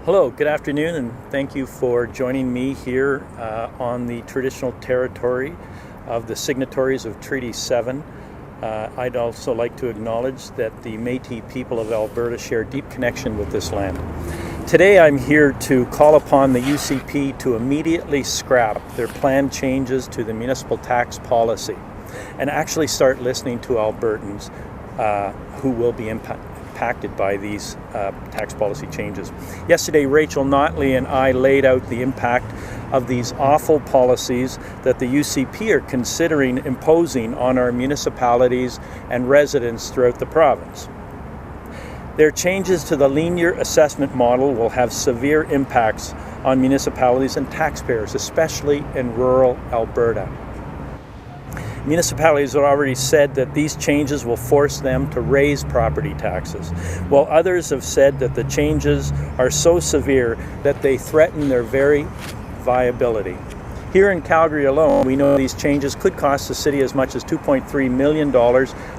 Hello, good afternoon, and thank you for joining me here on the traditional territory of the signatories of Treaty 7. I'd also like to acknowledge that the Métis people of Alberta share deep connection with this land. Today I'm here to call upon the UCP to immediately scrap their planned changes to the municipal tax policy and actually start listening to Albertans who will be impacted by these tax policy changes. Yesterday, Rachel Notley and I laid out the impact of these awful policies that the UCP are considering imposing on our municipalities and residents throughout the province. Their changes to the linear assessment model will have severe impacts on municipalities and taxpayers, especially in rural Alberta. Municipalities have already said that these changes will force them to raise property taxes, while others have said that the changes are so severe that they threaten their very viability. Here in Calgary alone, we know these changes could cost the city as much as $2.3 million,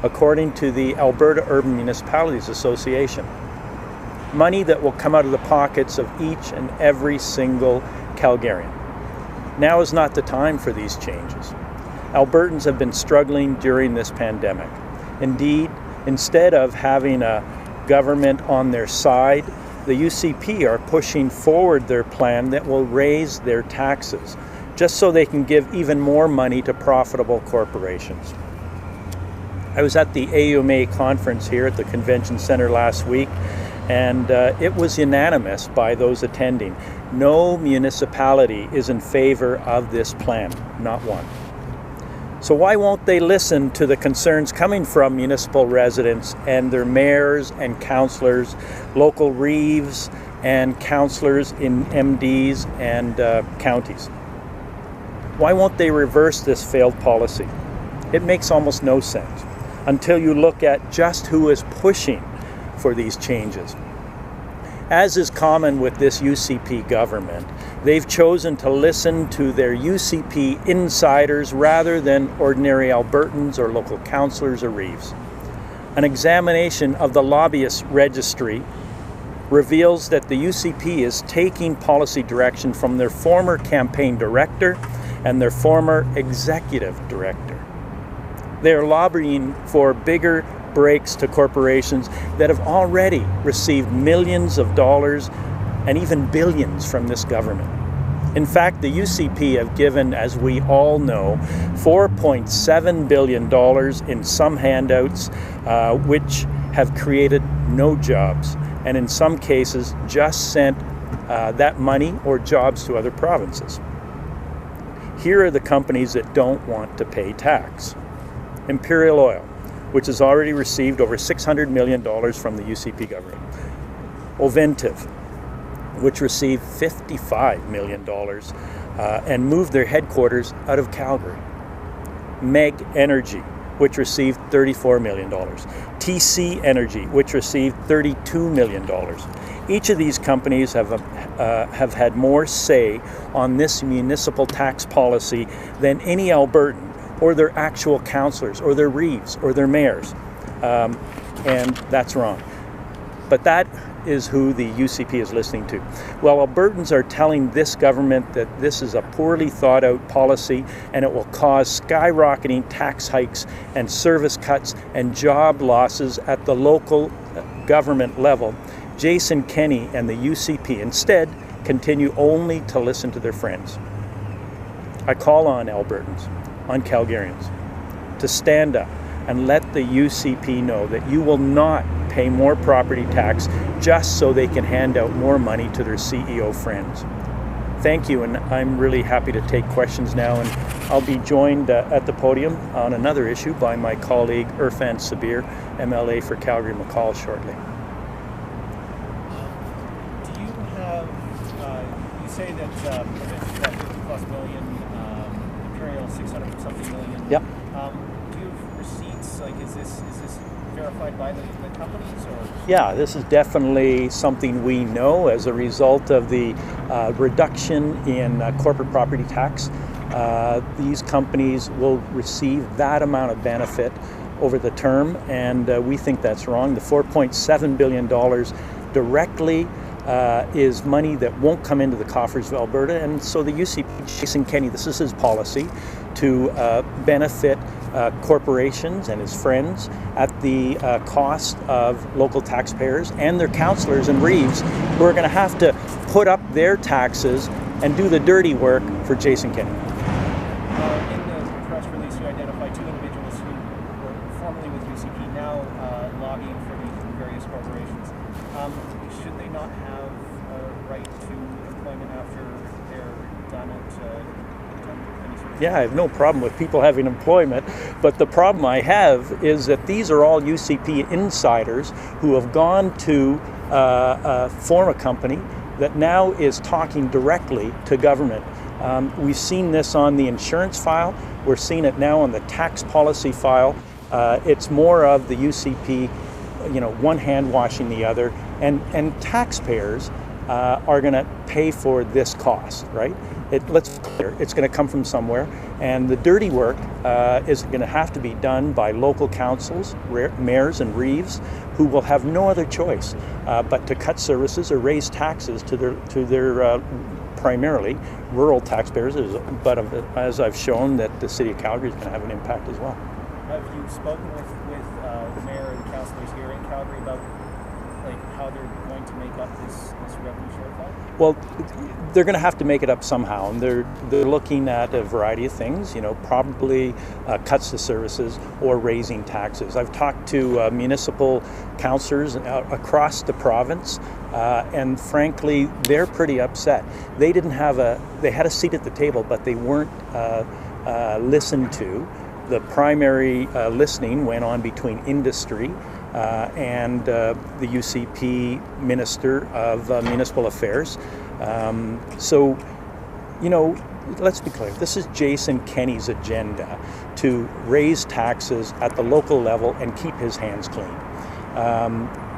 according to the Alberta Urban Municipalities Association. Money that will come out of the pockets of each and every single Calgarian. Now is not the time for these changes. Albertans have been struggling during this pandemic. Indeed, instead of having a government on their side, the UCP are pushing forward their plan that will raise their taxes, just so they can give even more money to profitable corporations. I was at the AUMA conference here at the Convention Center last week, and it was unanimous by those attending. No municipality is in favor of this plan, not one. So why won't they listen to the concerns coming from municipal residents and their mayors and councillors, local reeves and councillors in MDs and counties? Why won't they reverse this failed policy? It makes almost no sense until you look at just who is pushing for these changes. As is common with this UCP government, they've chosen to listen to their UCP insiders rather than ordinary Albertans or local councillors or reeves. An examination of the lobbyist registry reveals that the UCP is taking policy direction from their former campaign director and their former executive director. They are lobbying for bigger breaks to corporations that have already received millions of dollars and even billions from this government. In fact, the UCP have given, as we all know, $4.7 billion in some handouts, which have created no jobs, and in some cases just sent that money or jobs to other provinces. Here are the companies that don't want to pay tax. Imperial Oil, which has already received over $600 million from the UCP government. Ovintiv, which received $55 million and moved their headquarters out of Calgary. Meg Energy, which received $34 million. TC Energy, which received $32 million. Each of these companies have had more say on this municipal tax policy than any Albertan, or their actual councillors, or their reeves, or their mayors. And that's wrong. But that is who the UCP is listening to. Well, Albertans are telling this government that this is a poorly thought out policy and it will cause skyrocketing tax hikes and service cuts and job losses at the local government level. Jason Kenney and the UCP instead continue only to listen to their friends. I call on Albertans, on Calgarians, to stand up and let the UCP know that you will not pay more property tax just so they can hand out more money to their CEO friends. Thank you, and I'm really happy to take questions now, and I'll be joined at the podium on another issue by my colleague Irfan Sabir, MLA for Calgary-McCall, shortly. Do you have, you say that that 50 plus million, Imperial 600 something million. Yep. Do you have receipts? Like, is this verified by the companies, or? Yeah, this is definitely something we know as a result of the reduction in corporate property tax. These companies will receive that amount of benefit over the term, and we think that's wrong. The $4.7 billion directly is money that won't come into the coffers of Alberta, and so the UCP, Jason Kenney, this is his policy, to benefit corporations and his friends at the cost of local taxpayers and their councillors and reeves, who are going to have to put up their taxes and do the dirty work for Jason Kenney. In the press release, you identified two individuals who were formerly with UCP, now lobbying for these various corporations. Should they not have a right to employment after they're done at any sort of... Yeah, I have no problem with people having employment, but the problem I have is that these are all UCP insiders who have gone to form a company that now is talking directly to government. We've seen this on the insurance file. We're seeing it now on the tax policy file. It's more of the UCP, one hand washing the other, and taxpayers are going to pay for this cost, right? Let's be clear, it's going to come from somewhere, and the dirty work is going to have to be done by local councils, mayors and reeves, who will have no other choice but to cut services or raise taxes to their primarily rural taxpayers, but as I've shown, that the City of Calgary is going to have an impact as well. Have you spoken with the mayor and councillors here in Calgary about how they're going to make up this revenue shortfall? Well, they're going to have to make it up somehow, and they're looking at a variety of things. Probably cuts to services or raising taxes. I've talked to municipal councillors across the province, and frankly, they're pretty upset. They had a seat at the table, but they weren't listened to. The primary listening went on between industry and the UCP Minister of Municipal Affairs. So, let's be clear. This is Jason Kenney's agenda to raise taxes at the local level and keep his hands clean.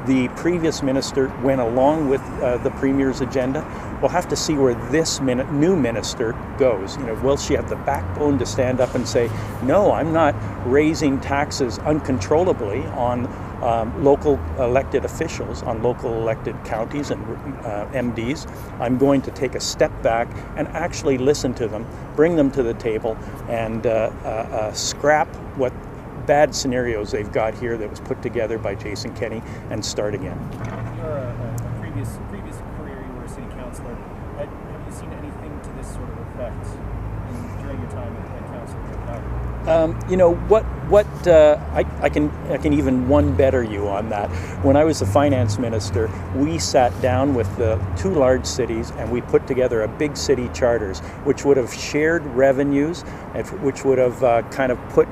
The previous minister went along with the Premier's agenda. We'll have to see where this new minister goes. Will she have the backbone to stand up and say, no, I'm not raising taxes uncontrollably on local elected officials, on local elected counties and MDs. I'm going to take a step back and actually listen to them, bring them to the table, and scrap what bad scenarios they've got here that was put together by Jason Kenney and start again. You're a previous career, you were a city councillor. Have you seen anything to this sort of effect during your time at council here? I can even one better you on that. When I was the finance minister, we sat down with the two large cities and we put together a big city charters, which would have shared revenues, and which would have kind of put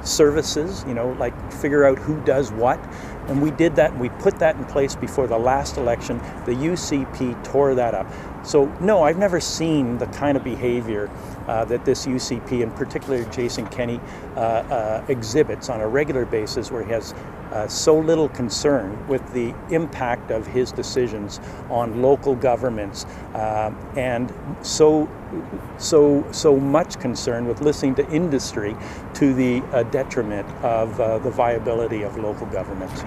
services, like figure out who does what. And we did that, and we put that in place before the last election. The UCP tore that up. So no, I've never seen the kind of behavior that this UCP, and particularly Jason Kenney, exhibits on a regular basis, where he has so little concern with the impact of his decisions on local governments, and so much concern with listening to industry to the detriment of the viability of local governments.